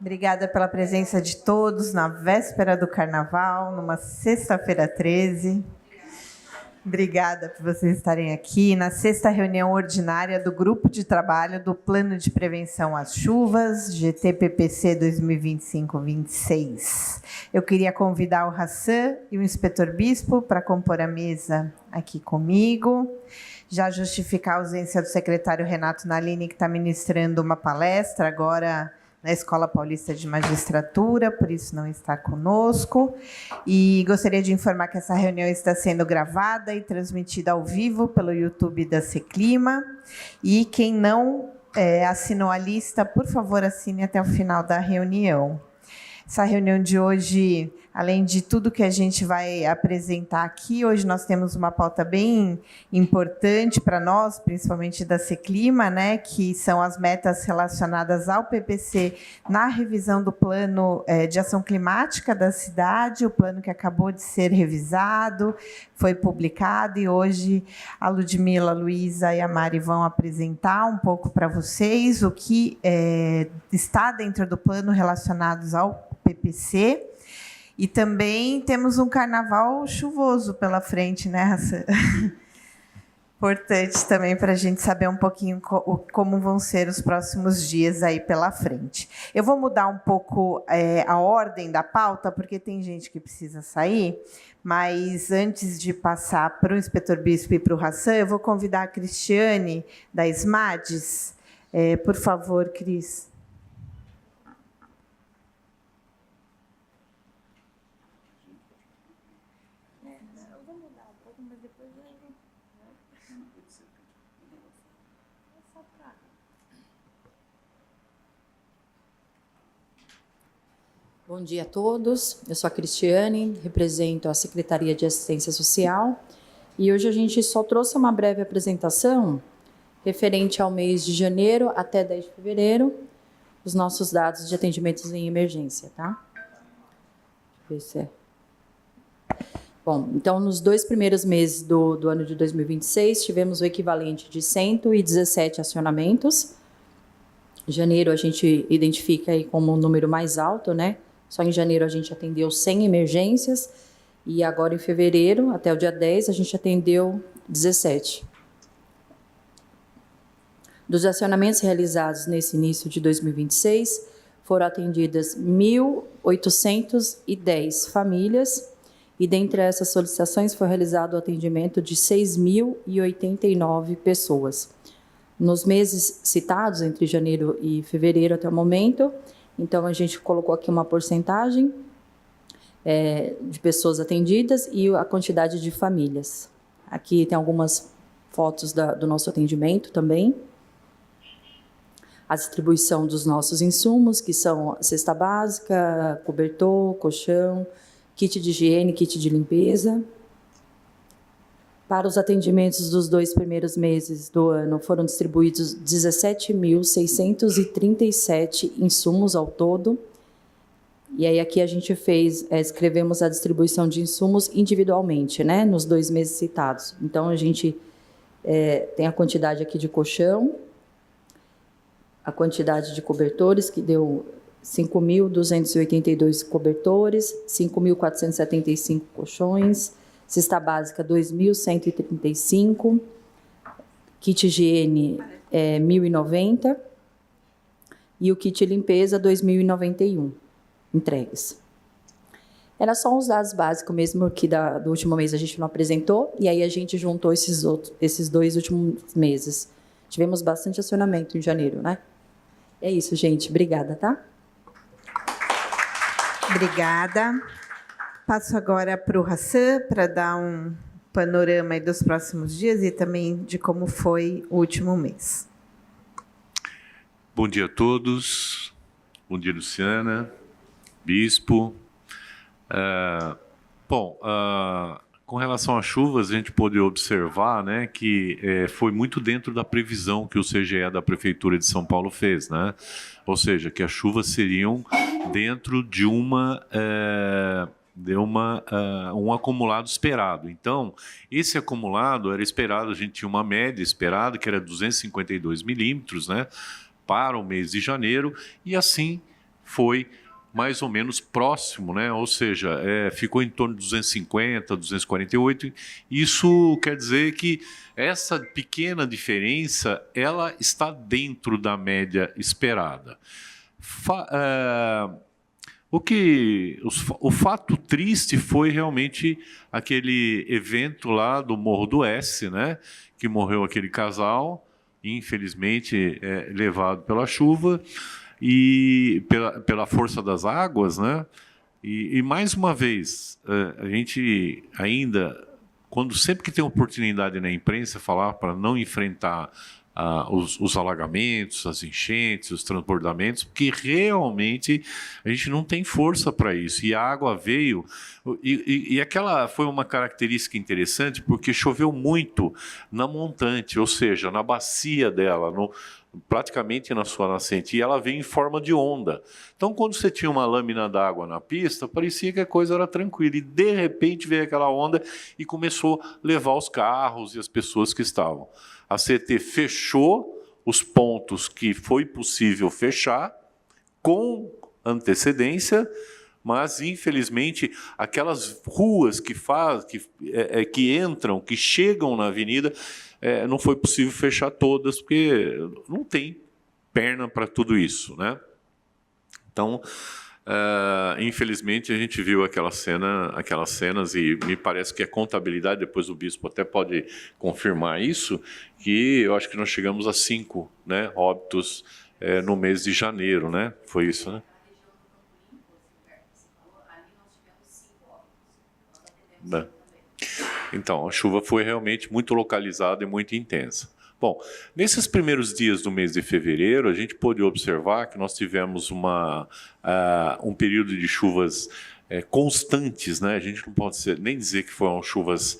Obrigada pela presença de todos na véspera do Carnaval, numa sexta-feira 13. Obrigada por vocês estarem aqui na sexta reunião ordinária do Grupo de Trabalho do Plano de Prevenção às Chuvas, GT-PPC 2025-26. Eu queria convidar o Hassan e o Inspetor Bispo para compor a mesa aqui comigo. Já justificar a ausência do secretário Renato Nalini, que está ministrando uma palestra agora na Escola Paulista de Magistratura, por isso não está conosco. E gostaria de informar que essa reunião está sendo gravada e transmitida ao vivo pelo YouTube da Seclima. E quem não assinou a lista, por favor, assine até o final da reunião. Essa reunião de hoje, além de tudo que a gente vai apresentar aqui, hoje nós temos uma pauta bem importante para nós, principalmente da Seclima, né, que são as metas relacionadas ao PPC na revisão do plano de ação climática da cidade, o plano que acabou de ser revisado, foi publicado, e hoje a Ludmila, a Luísa e a Mari vão apresentar um pouco para vocês o que está dentro do plano relacionados ao PPC. E também temos um carnaval chuvoso pela frente, né, Hassan? Importante também para a gente saber um pouquinho como vão ser os próximos dias aí pela frente. Eu vou mudar um pouco a ordem da pauta, porque tem gente que precisa sair, mas antes de passar para o Inspetor Bispo e para o Hassan, eu vou convidar a Cristiane, da SMADES. Por favor, Cris. Bom dia a todos, eu sou a Cristiane, represento a Secretaria de Assistência Social e hoje a gente só trouxe uma breve apresentação referente ao mês de janeiro até 10 de fevereiro, os nossos dados de atendimentos em emergência, tá? Deixa eu ver se Bom, então nos 2 primeiros meses do ano de 2026 tivemos o equivalente de 117 acionamentos. Em janeiro a gente identifica aí como um número mais alto, né? Só em janeiro a gente atendeu 100 emergências e agora em fevereiro, até o dia 10, a gente atendeu 17. Dos acionamentos realizados nesse início de 2026, foram atendidas 1.810 famílias e dentre essas solicitações foi realizado o atendimento de 6.089 pessoas. Nos meses citados, entre janeiro e fevereiro até o momento, então, a gente colocou aqui uma porcentagem de pessoas atendidas e a quantidade de famílias. Aqui tem algumas fotos do nosso atendimento também. A distribuição dos nossos insumos, que são cesta básica, cobertor, colchão, kit de higiene, kit de limpeza. Para os atendimentos dos 2 primeiros meses do ano, foram distribuídos 17.637 insumos ao todo. E aí aqui a gente escrevemos a distribuição de insumos individualmente, né, nos 2 meses citados. Então, a gente tem a quantidade aqui de colchão, a quantidade de cobertores, que deu 5.282 cobertores, 5.475 colchões, cesta básica 2.135, kit higiene 1.090 e o kit limpeza 2.091 entregues. Era só os dados básicos mesmo que do último mês a gente não apresentou, e aí a gente juntou esses 2 últimos meses. Tivemos bastante acionamento em janeiro, né? É isso, gente. Obrigada, tá? Obrigada. Passo agora para o Hassan, para dar um panorama aí dos próximos dias e também de como foi o último mês. Bom dia a todos. Bom dia, Luciana, Bispo. Com relação às chuvas, a gente pôde observar, né, que foi muito dentro da previsão que o CGE da Prefeitura de São Paulo fez, né? Ou seja, que as chuvas seriam dentro de um acumulado esperado. Então, esse acumulado era esperado, a gente tinha uma média esperada, que era 252 milímetros, né, para o mês de janeiro, e assim foi mais ou menos próximo, né? Ou seja, ficou em torno de 250, 248. Isso quer dizer que essa pequena diferença ela está dentro da média esperada. O fato triste foi realmente aquele evento lá do Morro do S, né? Que morreu aquele casal, infelizmente levado pela chuva e pela força das águas, né? E mais uma vez, a gente ainda, sempre que tem oportunidade na imprensa, falar para não enfrentar os alagamentos, as enchentes, os transbordamentos, porque realmente a gente não tem força para isso. E a água veio, e aquela foi uma característica interessante, porque choveu muito na montante, ou seja, na bacia dela, praticamente na sua nascente, e ela veio em forma de onda. Então, quando você tinha uma lâmina d'água na pista, parecia que a coisa era tranquila, e de repente veio aquela onda e começou a levar os carros e as pessoas que estavam. A CET fechou os pontos que foi possível fechar com antecedência, mas infelizmente aquelas ruas que entram, que chegam na avenida, não foi possível fechar todas, porque não tem perna para tudo isso, né? Então, infelizmente, a gente viu aquelas cenas, e me parece que a contabilidade, depois o bispo até pode confirmar isso, que eu acho que nós chegamos a 5, né, óbitos no mês de janeiro, né? Foi isso, né? Então, a chuva foi realmente muito localizada e muito intensa. Bom, nesses primeiros dias do mês de fevereiro, a gente pôde observar que nós tivemos um período de chuvas constantes, né? A gente não pode nem dizer que foram chuvas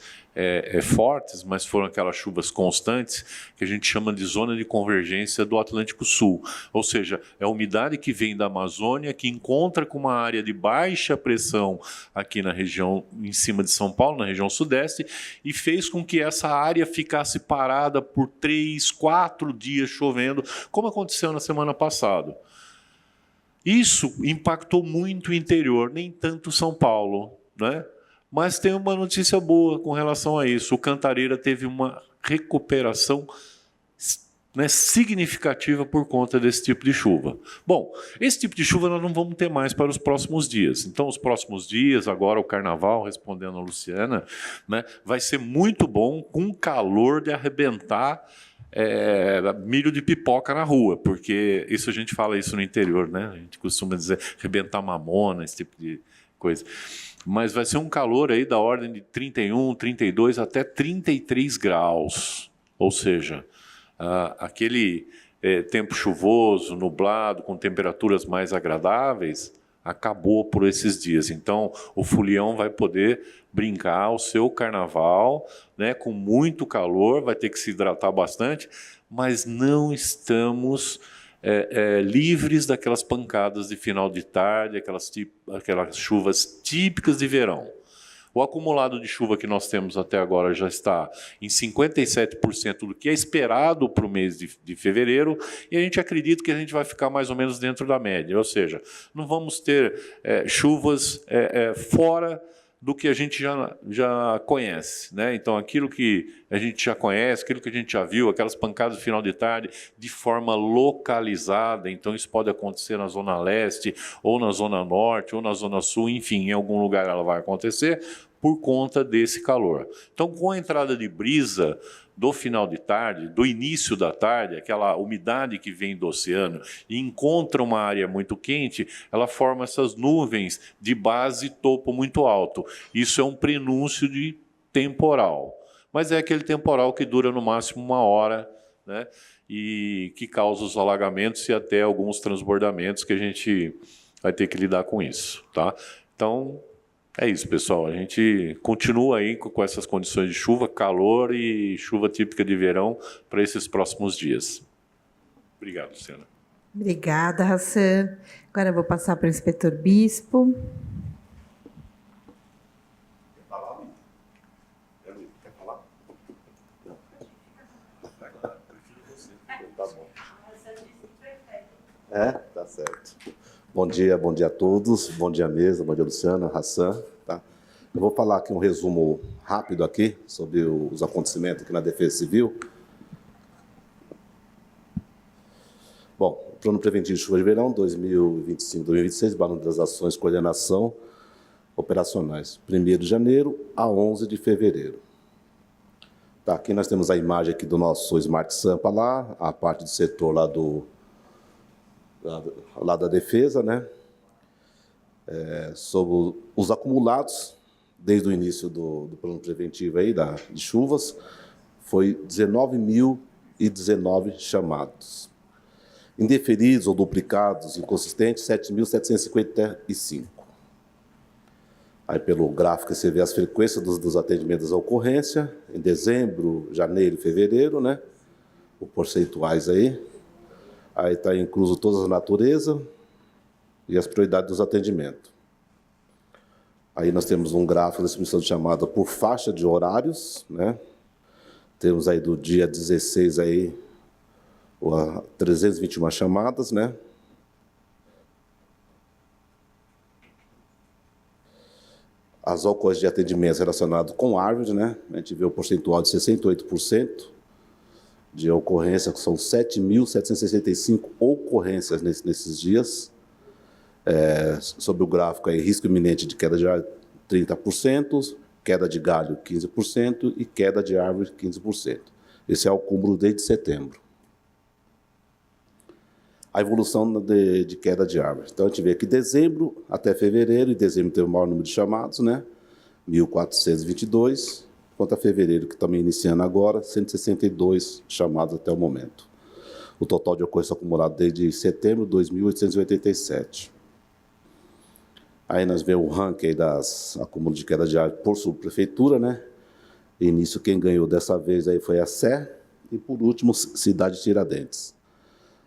fortes, mas foram aquelas chuvas constantes que a gente chama de zona de convergência do Atlântico Sul. Ou seja, é a umidade que vem da Amazônia, que encontra com uma área de baixa pressão aqui na região, em cima de São Paulo, na região sudeste, e fez com que essa área ficasse parada por 3, 4 dias chovendo, como aconteceu na semana passada. Isso impactou muito o interior, nem tanto São Paulo, né? Mas tem uma notícia boa com relação a isso. O Cantareira teve uma recuperação, né, significativa por conta desse tipo de chuva. Bom, esse tipo de chuva nós não vamos ter mais para os próximos dias. Então, os próximos dias, agora o Carnaval, respondendo a Luciana, né, vai ser muito bom, com calor de arrebentar milho de pipoca na rua, porque isso a gente fala isso no interior, né? A gente costuma dizer arrebentar mamona, esse tipo de coisa. Mas vai ser um calor aí da ordem de 31, 32 até 33 graus. Ou seja, aquele tempo chuvoso, nublado, com temperaturas mais agradáveis, acabou por esses dias. Então, o Fulião vai poder brincar o seu carnaval, né, com muito calor, vai ter que se hidratar bastante, mas não estamos livres daquelas pancadas de final de tarde, aquelas chuvas típicas de verão. O acumulado de chuva que nós temos até agora já está em 57% do que é esperado para o mês de fevereiro, e a gente acredita que a gente vai ficar mais ou menos dentro da média, ou seja, não vamos ter chuvas fora do que a gente já conhece, né? Então, aquilo que a gente já conhece, aquilo que a gente já viu, aquelas pancadas de final de tarde, de forma localizada. Então, isso pode acontecer na Zona Leste, ou na Zona Norte, ou na Zona Sul, enfim, em algum lugar ela vai acontecer por conta desse calor. Então, com a entrada de brisa do final de tarde, do início da tarde, aquela umidade que vem do oceano e encontra uma área muito quente, ela forma essas nuvens de base e topo muito alto. Isso é um prenúncio de temporal. Mas é aquele temporal que dura no máximo 1 hora, né? E que causa os alagamentos e até alguns transbordamentos que a gente vai ter que lidar com isso, tá? Então, é isso, pessoal. A gente continua aí com essas condições de chuva, calor e chuva típica de verão para esses próximos dias. Obrigado, Luciana. Obrigada, Hassan. Agora eu vou passar para o inspetor Bispo. Quer falar? Tá bom. Tá certo. bom dia a todos, bom dia mesa, bom dia Luciana, Hassan. Tá? Eu vou falar aqui um resumo rápido aqui sobre os acontecimentos aqui na Defesa Civil. Bom, o Plano Preventivo de Chuva de Verão 2025-2026, Balanço das Ações de Coordenação Operacionais, 1º de janeiro a 11 de fevereiro. Tá, aqui nós temos a imagem aqui do nosso Smart Sampa lá, a parte do setor lá da defesa, né? Sobre os acumulados, desde o início do plano preventivo aí, de chuvas, foi 19.019 chamados. Indeferidos ou duplicados, inconsistentes, 7.755. Aí, pelo gráfico, você vê as frequências dos atendimentos à ocorrência, em dezembro, janeiro e fevereiro, né? Os percentuais aí. Aí está incluso todas as naturezas e as prioridades dos atendimentos. Aí nós temos um gráfico da distribuição de chamada por faixa de horários, né? Temos aí do dia 16 aí 321 chamadas, né? As ocorrências de atendimentos relacionados com árvore, né? A gente vê o percentual de 68% de ocorrência, que são 7.765 ocorrências nesses dias. Sobre o gráfico aí, risco iminente de queda de árvore, 30%, queda de galho, 15% e queda de árvore, 15%. Esse é o cúmulo desde setembro. A evolução de queda de árvore. Então, a gente vê que dezembro até fevereiro, e dezembro teve o maior número de chamados, né? 1.422, quanto a fevereiro, que também iniciando agora, 162 chamados até o momento. O total de ocorrência acumulado desde setembro, 2.887. Aí nós vemos o ranking das acúmulos de queda de árvore por subprefeitura, né? Início, quem ganhou dessa vez aí foi a Sé, e por último, Cidade de Tiradentes.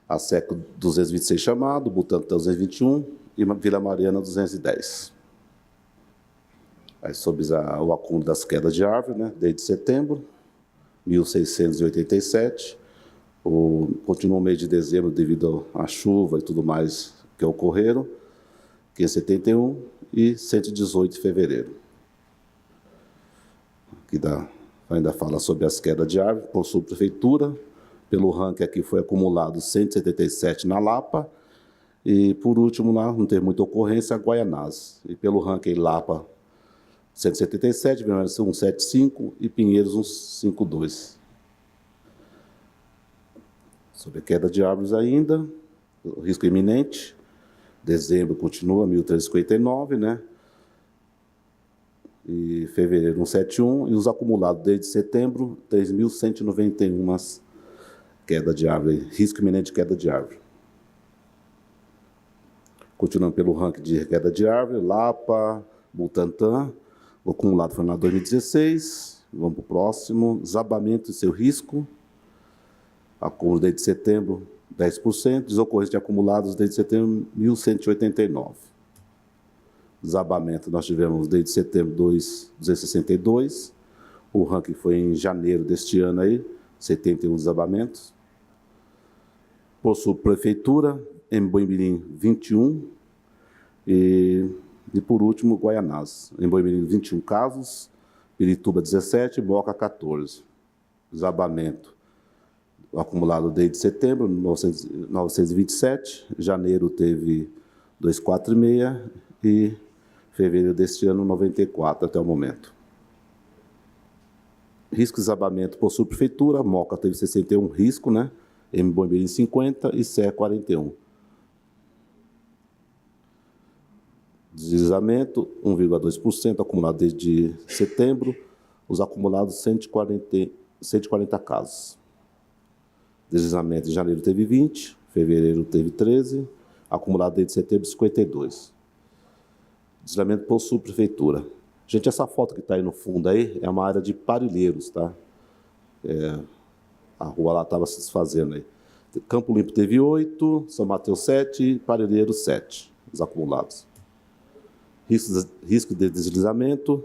A Sé com 226 chamados, Butantã 221 e Vila Mariana 210. Aí sobre o acúmulo das quedas de árvore, né? Desde setembro, 1.687. Continua o mês de dezembro devido à chuva e tudo mais que ocorreram, 571 e 118 de fevereiro. Aqui ainda fala sobre as quedas de árvore por subprefeitura. Pelo ranking aqui foi acumulado 177 na Lapa. E, por último, lá não teve muita ocorrência, Guaianás. E pelo ranking Lapa, 177, Viana 175 e Pinheiros 152. Sobre a queda de árvores ainda, o risco iminente. Dezembro continua 1.359, né? E fevereiro 171. E os acumulados desde setembro, 3.191 queda de árvore, risco iminente de queda de árvore. Continuando pelo ranking de queda de árvore, Lapa, Butantã, o acumulado foi na 2016, vamos para o próximo, desabamento e seu risco, acúmulo desde setembro, 10%, desocorrência de acumulados desde setembro, 1.189. Desabamento, nós tivemos desde setembro 262, o ranking foi em janeiro deste ano aí, 71 desabamentos. Por subprefeitura, em Boimirim, 21. E por último, Guaianás. Em Boimirim, 21 casos. Pirituba, 17. Moca, 14. Desabamento. O acumulado desde setembro, 927. Janeiro teve 246. E fevereiro deste ano, 94 até o momento. Risco de desabamento por subprefeitura, Moca teve 61 risco, né? Em Boimirim 50 e Sé 41. Deslizamento 1,2%, acumulado desde setembro, os acumulados 140 casos. Deslizamento em janeiro teve 20, fevereiro teve 13, acumulado desde setembro 52. Deslizamento por subprefeitura. Gente, essa foto que está aí no fundo aí é uma área de Parelheiros, tá? A rua lá estava se desfazendo aí. Campo Limpo teve 8, São Mateus 7, Parelheiros 7, os acumulados. Risco de deslizamento,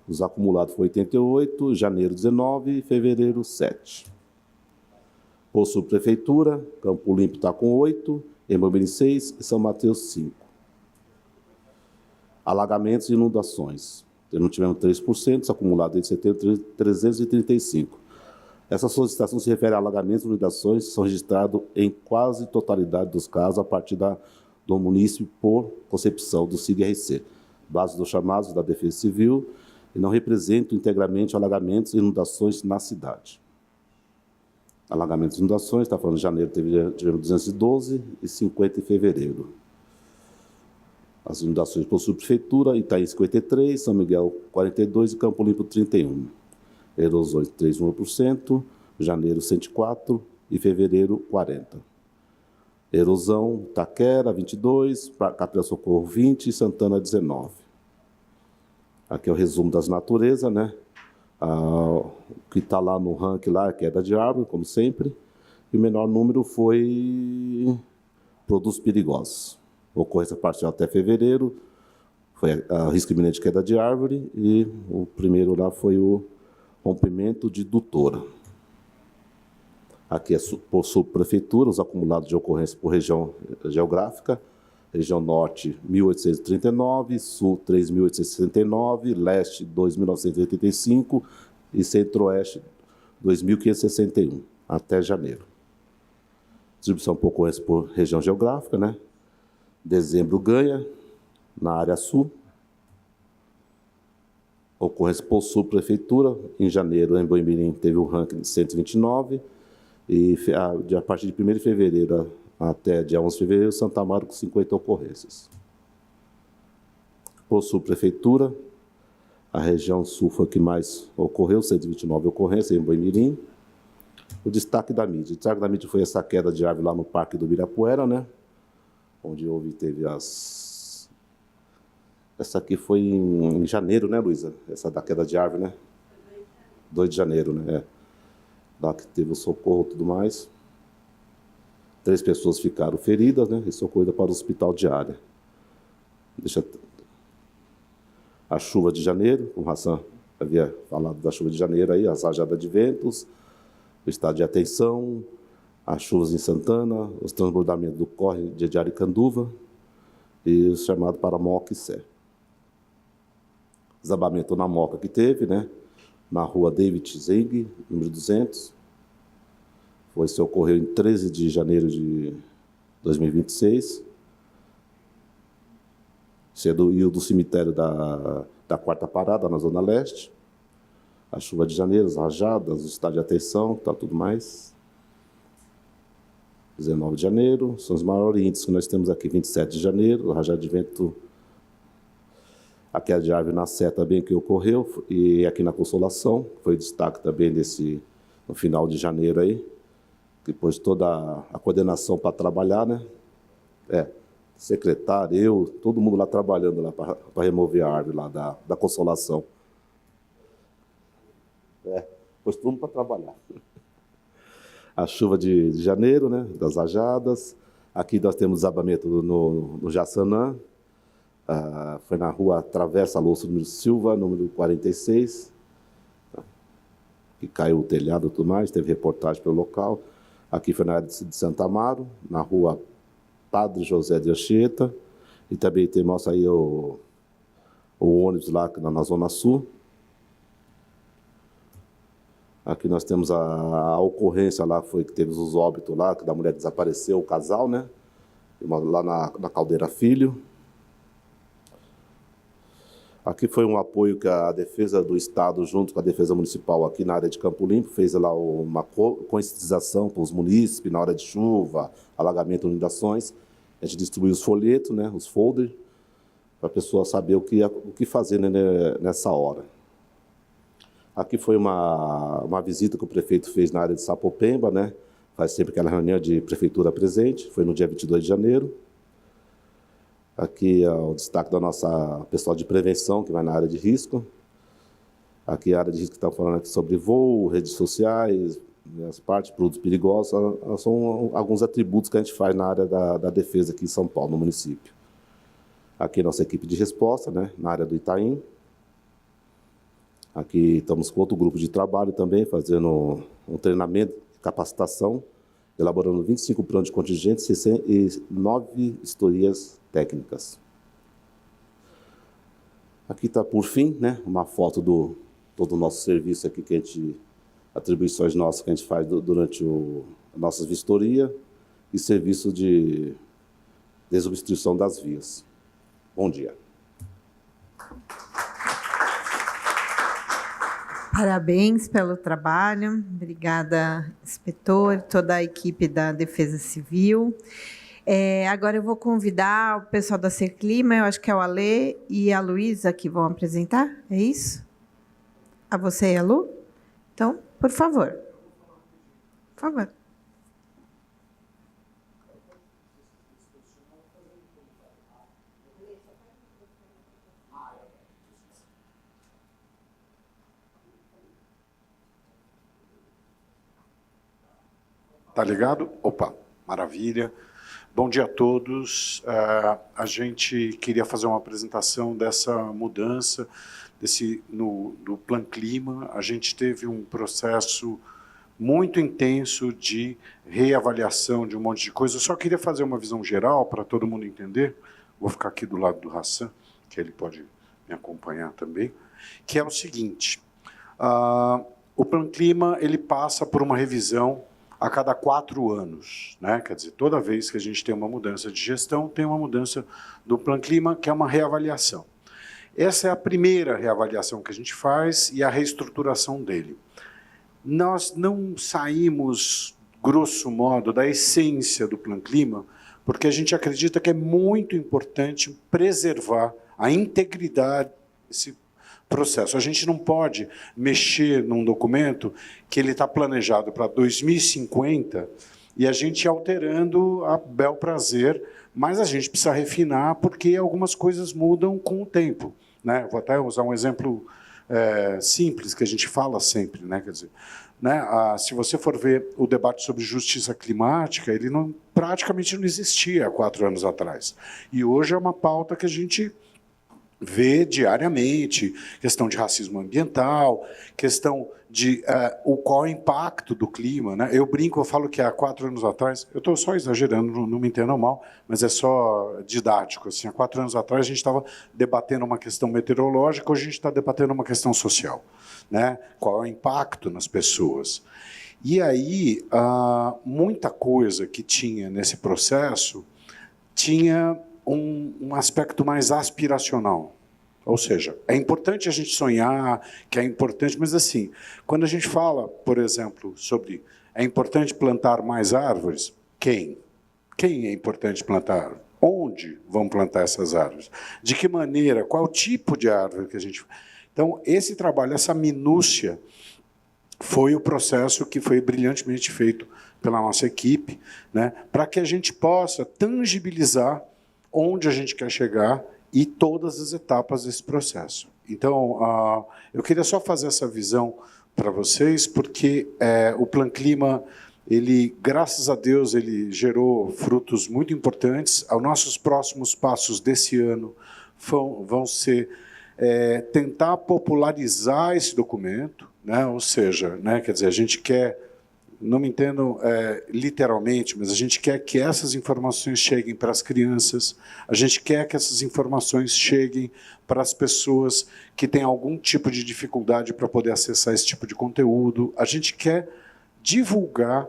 os acumulados foi 88, janeiro 19 e fevereiro 7. Por subprefeitura, Campo Limpo está com 8 Embu-Mirim 6 e São Mateus 5. Alagamentos e inundações. Não tivemos 3%, acumulado de setembro, 335. Essa solicitação se refere a alagamentos e inundações que são registrados em quase totalidade dos casos a partir do município por concepção do CIG-RC, base dos chamados da Defesa Civil, e não representam integralmente alagamentos e inundações na cidade. Alagamentos e inundações, está falando de janeiro, tivemos 212 e 50 em fevereiro. As inundações por subprefeitura, Itaim 53, São Miguel 42 e Campo Limpo 31. Erosões 3,1%, janeiro 104 e fevereiro 40. Erosão, Taquera 22, Capela Socorro 20 e Santana 19. Aqui é o resumo das naturezas, né? O que está lá no ranking lá é queda de árvore, como sempre, e o menor número foi produtos perigosos. Ocorrência parcial até fevereiro, foi a risco iminente de queda de árvore, e o primeiro lá foi o rompimento de dutora. Aqui é por subprefeitura, os acumulados de ocorrência por região geográfica. Região Norte, 1.839, Sul, 3.869, Leste, 2.985 e Centro-Oeste, 2.561, até janeiro. Distribuição por ocorrência por região geográfica, né? Dezembro ganha, na área sul. Ocorrência por subprefeitura, em janeiro, em Embu-Mirim teve o ranking de 129, e a partir de 1º de fevereiro até dia 11 de fevereiro, Santa Amaro com 50 ocorrências. Por subprefeitura, a região sul foi a que mais ocorreu, 129 ocorrências em Embu-Mirim. O destaque da mídia. O destaque da mídia foi essa queda de árvore lá no Parque do Ibirapuera, né? Onde teve as... Essa aqui foi em janeiro, né, Luísa? Essa da queda de árvore, né? 2 de janeiro, né? Lá que teve o socorro e tudo mais. 3 pessoas ficaram feridas, né? E socorridas para o hospital de área. A chuva de janeiro, o Hassan havia falado da chuva de janeiro aí, as rajadas de ventos, o estado de atenção, as chuvas em Santana, os transbordamentos do córrego de Aricanduva e o chamado para Moca e Sé. Desabamento na Moca que teve, né? Na rua David Zeng, número 200. Isso ocorreu em 13 de janeiro de 2026. E o do cemitério da Quarta Parada, na Zona Leste. A chuva de janeiro, as rajadas, o estado de atenção, tudo mais. 19 de janeiro, são os maiores índices que nós temos aqui. 27 de janeiro, rajada de vento, a queda de árvore na Sé também que ocorreu, e aqui na Consolação, foi destaque também no final de janeiro aí. Depois toda a coordenação para trabalhar, né? Secretário, eu, todo mundo lá trabalhando lá para remover a árvore lá da Consolação. Depois todo mundo para trabalhar. A chuva de janeiro, né? Das rajadas. Aqui nós temos desabamento no Jaçanã. Foi na rua Travessa Louço número Silva, número 46. Que caiu o telhado e tudo mais, teve reportagem pelo local. Aqui foi na área de Santa Amaro, na rua Padre José de Anchieta, e também mostra aí o ônibus lá na Zona Sul. Aqui nós temos a ocorrência lá, foi que teve os óbitos lá, que da mulher desapareceu, o casal, né? Lá na Caldeira Filho. Aqui foi um apoio que a Defesa do Estado, junto com a Defesa Municipal aqui na área de Campo Limpo, fez lá uma conscientização para os munícipes na hora de chuva, alagamento, inundações. A gente distribuiu os folhetos, né, os folders, para a pessoa saber o que fazer, né, nessa hora. Aqui foi uma visita que o prefeito fez na área de Sapopemba, né? Faz sempre aquela reunião de prefeitura presente, foi no dia 22 de janeiro. Aqui é o destaque da nossa pessoal de prevenção, que vai na área de risco. Aqui a área de risco que está falando aqui sobre voo, redes sociais, as partes, produtos perigosos, são alguns atributos que a gente faz na área da defesa aqui em São Paulo, no município. Aqui a nossa equipe de resposta, né, na área do Itaim. Aqui estamos com outro grupo de trabalho também, fazendo um treinamento, capacitação elaborando 25 planos de contingentes e 9 vistorias técnicas. Aqui está, por fim, né, uma foto do todo o nosso serviço aqui, atribuições nossas que a gente faz durante a nossa vistoria e serviço de desobstrução das vias. Bom dia. Parabéns pelo trabalho. Obrigada, inspetor, toda a equipe da Defesa Civil. Agora eu vou convidar o pessoal da Serclima, eu acho que é o Alê e a Luísa que vão apresentar, é isso? A você e a Lu? Então, por favor. Por favor. Tá ligado? Opa, maravilha. Bom dia a todos. A gente queria fazer uma apresentação dessa mudança do Plan Clima. A gente teve um processo muito intenso de reavaliação de um monte de coisa. Eu só queria fazer uma visão geral para todo mundo entender. Vou ficar aqui do lado do Hassan, que ele pode me acompanhar também, que é o seguinte. O Plan Clima ele passa por uma revisão a cada 4 anos, né? Quer dizer, toda vez que a gente tem uma mudança de gestão, tem uma mudança do Plan Clima, que é uma reavaliação. Essa é a primeira reavaliação que a gente faz e a reestruturação dele. Nós não saímos, grosso modo, da essência do Plan Clima, porque a gente acredita que é muito importante preservar a integridade desse processo. A gente não pode mexer num documento que ele está planejado para 2050 e a gente ir alterando a bel prazer, mas a gente precisa refinar porque algumas coisas mudam com o tempo, né? Vou até usar um exemplo simples que a gente fala sempre, né? Quer dizer, né? Se você for ver o debate sobre justiça climática, ele praticamente não existia há 4 anos atrás. E hoje é uma pauta que a gente vê diariamente, questão de racismo ambiental, questão de qual é o impacto do clima, né? Eu brinco, eu falo que há 4 anos atrás, eu estou só exagerando, não me entendam mal, mas é só didático. Assim, há 4 anos atrás a gente estava debatendo uma questão meteorológica, hoje a gente está debatendo uma questão social, né? Qual é o impacto nas pessoas. E aí, muita coisa que tinha nesse processo tinha um aspecto mais aspiracional. Ou seja, é importante a gente sonhar, que é importante, mas assim, quando a gente fala, por exemplo, sobre é importante plantar mais árvores, quem? Quem é importante plantar? Onde vão plantar essas árvores? De que maneira? Qual o tipo de árvore que a gente... Então, esse trabalho, essa minúcia, foi o processo que foi brilhantemente feito pela nossa equipe, né, para que a gente possa tangibilizar onde a gente quer chegar e todas as etapas desse processo. Então, eu queria só fazer essa visão para vocês, porque o Plan Clima, ele, graças a Deus, ele gerou frutos muito importantes. Os nossos próximos passos desse ano vão ser tentar popularizar esse documento, né? Ou seja, né, quer dizer, a gente quer, não me entendam literalmente, mas a gente quer que essas informações cheguem para as crianças, a gente quer que essas informações cheguem para as pessoas que têm algum tipo de dificuldade para poder acessar esse tipo de conteúdo, a gente quer divulgar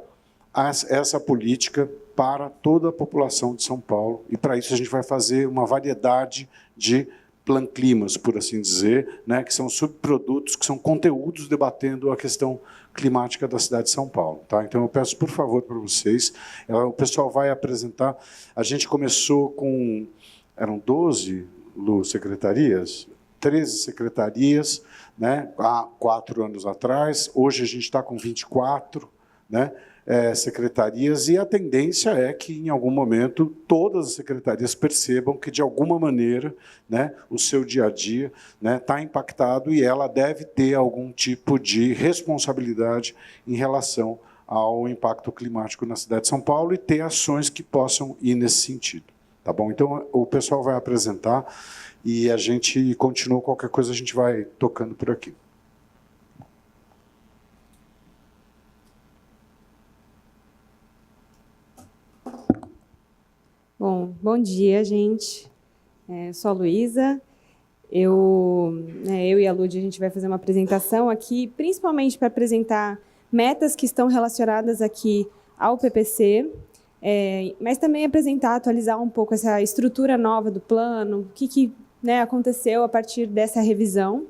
essa política para toda a população de São Paulo, e para isso a gente vai fazer uma variedade de Plan Climas, por assim dizer, né, que são subprodutos, que são conteúdos debatendo a questão climática da cidade de São Paulo. Tá? Então, eu peço, por favor, para vocês, o pessoal vai apresentar. A gente começou com, eram 12, Lu, secretarias? 13 secretarias, né, há 4 anos atrás. Hoje a gente está com 24, né, secretarias, e a tendência é que, em algum momento, todas as secretarias percebam que, de alguma maneira, né, o seu dia a dia está impactado e ela deve ter algum tipo de responsabilidade em relação ao impacto climático na cidade de São Paulo e ter ações que possam ir nesse sentido. Tá bom? Então, o pessoal vai apresentar e a gente continua, qualquer coisa a gente vai tocando por aqui. Bom dia, gente. Sou a Luísa. Eu e a Lud, a gente vai fazer uma apresentação aqui, principalmente para apresentar metas que estão relacionadas aqui ao PPC, mas também atualizar um pouco essa estrutura nova do plano, o que aconteceu a partir dessa revisão.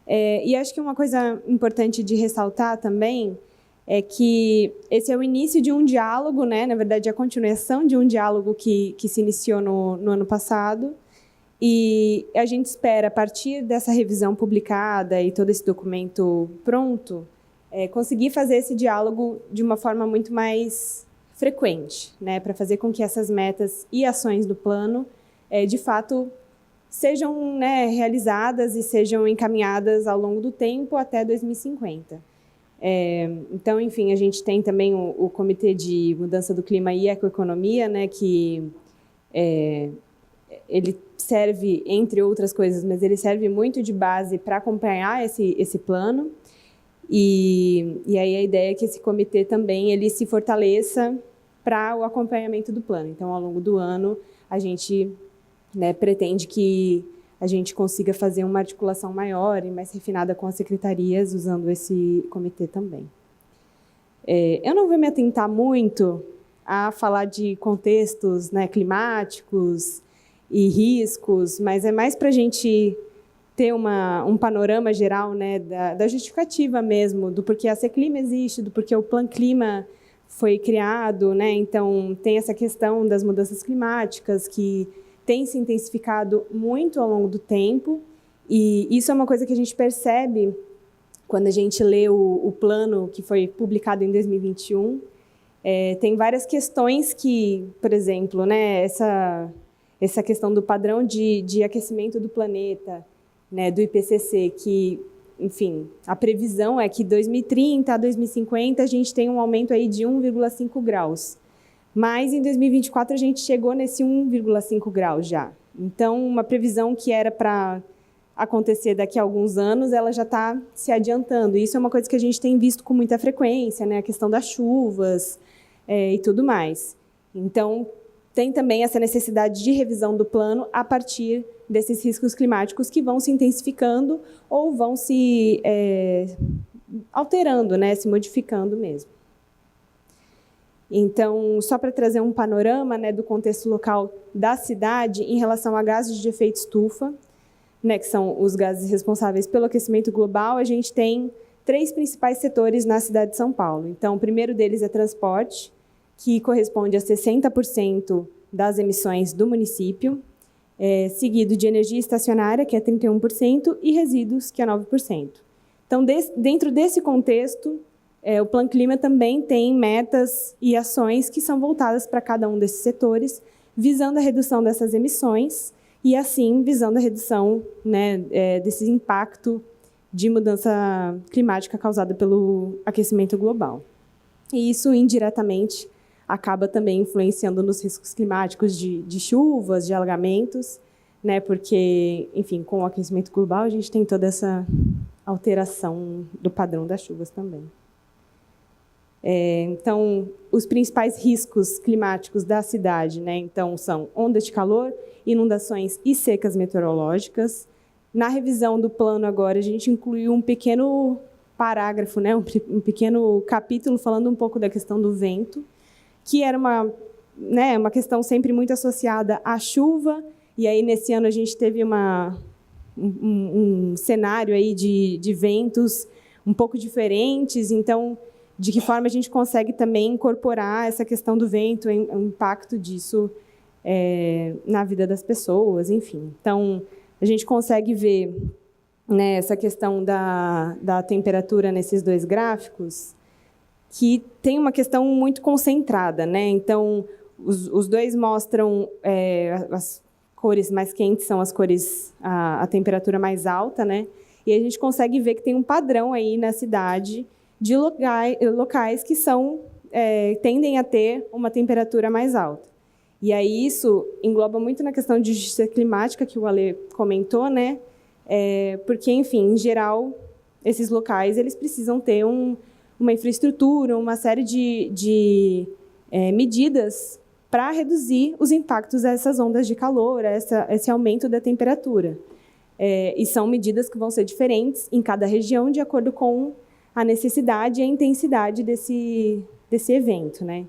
E acho que uma coisa importante de ressaltar também é que esse é o início de um diálogo, na verdade, a continuação de um diálogo que se iniciou no ano passado, e a gente espera, a partir dessa revisão publicada e todo esse documento pronto, conseguir fazer esse diálogo de uma forma muito mais frequente, para fazer com que essas metas e ações do plano, de fato, sejam realizadas e sejam encaminhadas ao longo do tempo até 2050. Então, enfim, a gente tem também o Comitê de Mudança do Clima e Ecoeconomia, que ele serve, entre outras coisas, mas ele serve muito de base para acompanhar esse plano. E aí a ideia é que esse comitê também ele se fortaleça para o acompanhamento do plano. Então, ao longo do ano, a gente pretende que a gente consiga fazer uma articulação maior e mais refinada com as secretarias, usando esse comitê também. Eu não vou me atentar muito a falar de contextos climáticos e riscos, mas é mais para a gente ter um panorama geral da justificativa mesmo, do porquê a Seclima existe, do porquê o Plan Clima foi criado. Então, tem essa questão das mudanças climáticas que tem se intensificado muito ao longo do tempo, e isso é uma coisa que a gente percebe quando a gente lê o plano que foi publicado em 2021. Tem várias questões que, por exemplo, essa questão do padrão de aquecimento do planeta, do IPCC, que, enfim, a previsão é que 2030 a 2050 a gente tem um aumento aí de 1,5 graus. Mas, em 2024, a gente chegou nesse 1,5 graus já. Então, uma previsão que era para acontecer daqui a alguns anos, ela já está se adiantando. E isso é uma coisa que a gente tem visto com muita frequência, a questão das chuvas e tudo mais. Então, tem também essa necessidade de revisão do plano a partir desses riscos climáticos que vão se intensificando ou vão se alterando, se modificando mesmo. Então, só para trazer um panorama do contexto local da cidade em relação a gases de efeito estufa, que são os gases responsáveis pelo aquecimento global, a gente tem 3 principais setores na cidade de São Paulo. Então, o primeiro deles é transporte, que corresponde a 60% das emissões do município, seguido de energia estacionária, que é 31%, e resíduos, que é 9%. Então, dentro desse contexto, o Plan Clima também tem metas e ações que são voltadas para cada um desses setores, visando a redução dessas emissões e, assim, visando a redução desse impacto de mudança climática causada pelo aquecimento global. E isso, indiretamente, acaba também influenciando nos riscos climáticos de chuvas, de alagamentos, porque, enfim, com o aquecimento global, a gente tem toda essa alteração do padrão das chuvas também. Então, os principais riscos climáticos da cidade, então, são ondas de calor, inundações e secas meteorológicas. Na revisão do plano agora, a gente incluiu um pequeno parágrafo, um pequeno capítulo falando um pouco da questão do vento, que era uma questão sempre muito associada à chuva, e aí nesse ano a gente teve um cenário aí de ventos um pouco diferentes. Então, de que forma a gente consegue também incorporar essa questão do vento, o impacto disso na vida das pessoas, enfim. Então, a gente consegue ver essa questão da temperatura nesses 2 gráficos, que tem uma questão muito concentrada. Então, os 2 mostram as cores mais quentes, são as cores, a temperatura mais alta, e a gente consegue ver que tem um padrão aí na cidade de locais que tendem a ter uma temperatura mais alta. E aí isso engloba muito na questão de justiça climática, que o Ale comentou, porque, enfim, em geral, esses locais eles precisam ter uma infraestrutura, uma série de medidas para reduzir os impactos dessas ondas de calor, esse aumento da temperatura. E são medidas que vão ser diferentes em cada região, de acordo com a necessidade e a intensidade desse evento, né?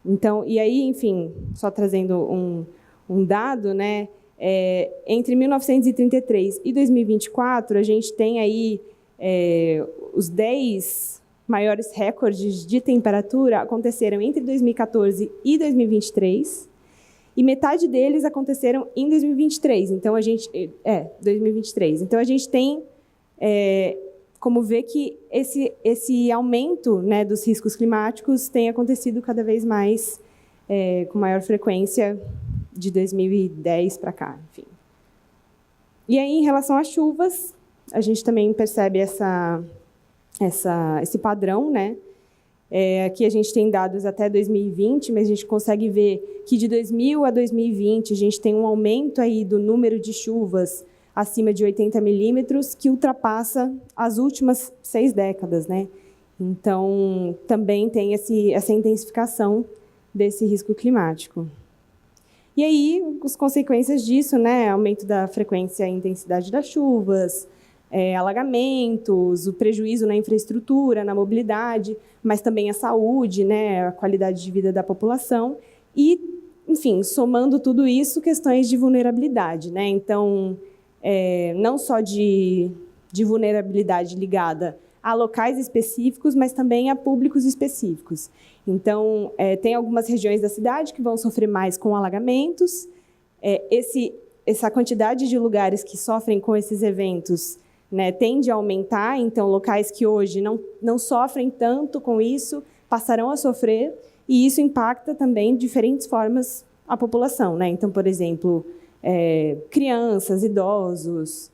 Então, e aí, enfim, só trazendo um dado, né? Entre 1933 e 2024, a gente tem aí os 10 maiores recordes de temperatura aconteceram entre 2014 e 2023, e metade deles aconteceram em 2023. Então, 2023. Então, a gente tem como ver que esse aumento, né, dos riscos climáticos tem acontecido cada vez mais, com maior frequência, de 2010 para cá, enfim. E aí, em relação às chuvas, a gente também percebe esse padrão, né? Aqui a gente tem dados até 2020, mas a gente consegue ver que de 2000 a 2020 a gente tem um aumento aí do número de chuvas acima de 80 milímetros, que ultrapassa as últimas 6 décadas, né? Então, também tem essa intensificação desse risco climático. E aí, as consequências disso, né? Aumento da frequência e intensidade das chuvas, alagamentos, o prejuízo na infraestrutura, na mobilidade, mas também a saúde, né? A qualidade de vida da população e, enfim, somando tudo isso, questões de vulnerabilidade, né? Então, não só de vulnerabilidade ligada a locais específicos, mas também a públicos específicos. Então, tem algumas regiões da cidade que vão sofrer mais com alagamentos. Essa quantidade de lugares que sofrem com esses eventos, né, tende a aumentar. Então, locais que hoje não sofrem tanto com isso passarão a sofrer, e isso impacta também de diferentes formas a população, né? Então, por exemplo, crianças, idosos,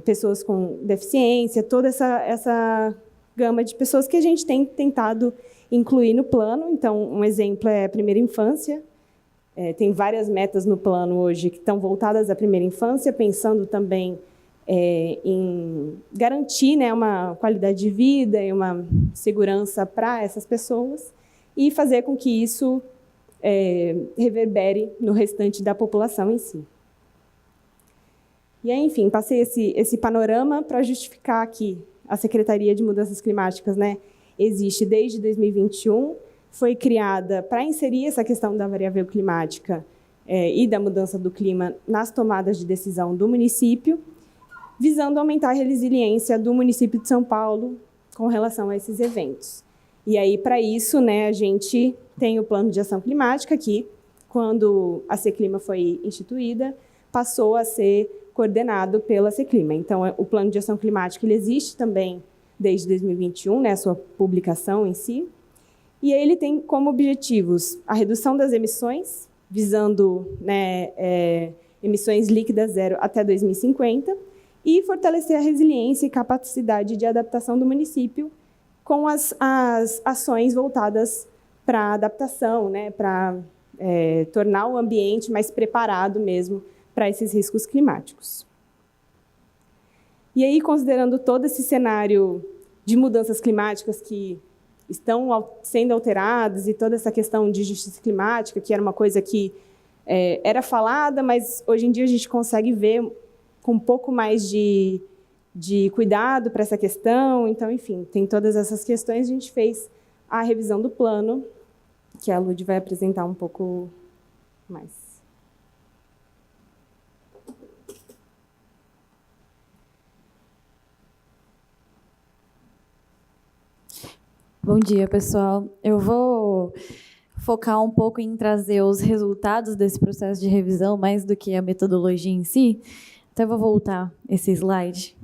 pessoas com deficiência, toda essa gama de pessoas que a gente tem tentado incluir no plano. Então, um exemplo é a primeira infância. Tem várias metas no plano hoje que estão voltadas à primeira infância, pensando também em garantir, né, uma qualidade de vida e uma segurança para essas pessoas e fazer com que isso reverbere no restante da população em si. E aí, enfim, passei esse panorama para justificar que a Secretaria de Mudanças Climáticas, né, existe desde 2021, foi criada para inserir essa questão da variável climática e da mudança do clima nas tomadas de decisão do município, visando aumentar a resiliência do município de São Paulo com relação a esses eventos. E aí, para isso, né, a gente tem o Plano de Ação Climática, que, quando a Seclima foi instituída, passou a ser coordenado pela Seclima. Então, o Plano de Ação Climática ele existe também desde 2021, né, a sua publicação em si, e aí ele tem como objetivos a redução das emissões, visando, né, emissões líquidas zero até 2050, e fortalecer a resiliência e capacidade de adaptação do município com as ações voltadas para a adaptação, né, para tornar o ambiente mais preparado mesmo para esses riscos climáticos. E aí, considerando todo esse cenário de mudanças climáticas que estão sendo alteradas e toda essa questão de justiça climática, que era uma coisa que era falada, mas hoje em dia a gente consegue ver com um pouco mais de cuidado para essa questão. Então, enfim, tem todas essas questões. A gente fez a revisão do plano, que a Lud vai apresentar um pouco mais. Bom dia, pessoal. Eu vou focar um pouco em trazer os resultados desse processo de revisão, mais do que a metodologia em si. Até vou voltar esse slide,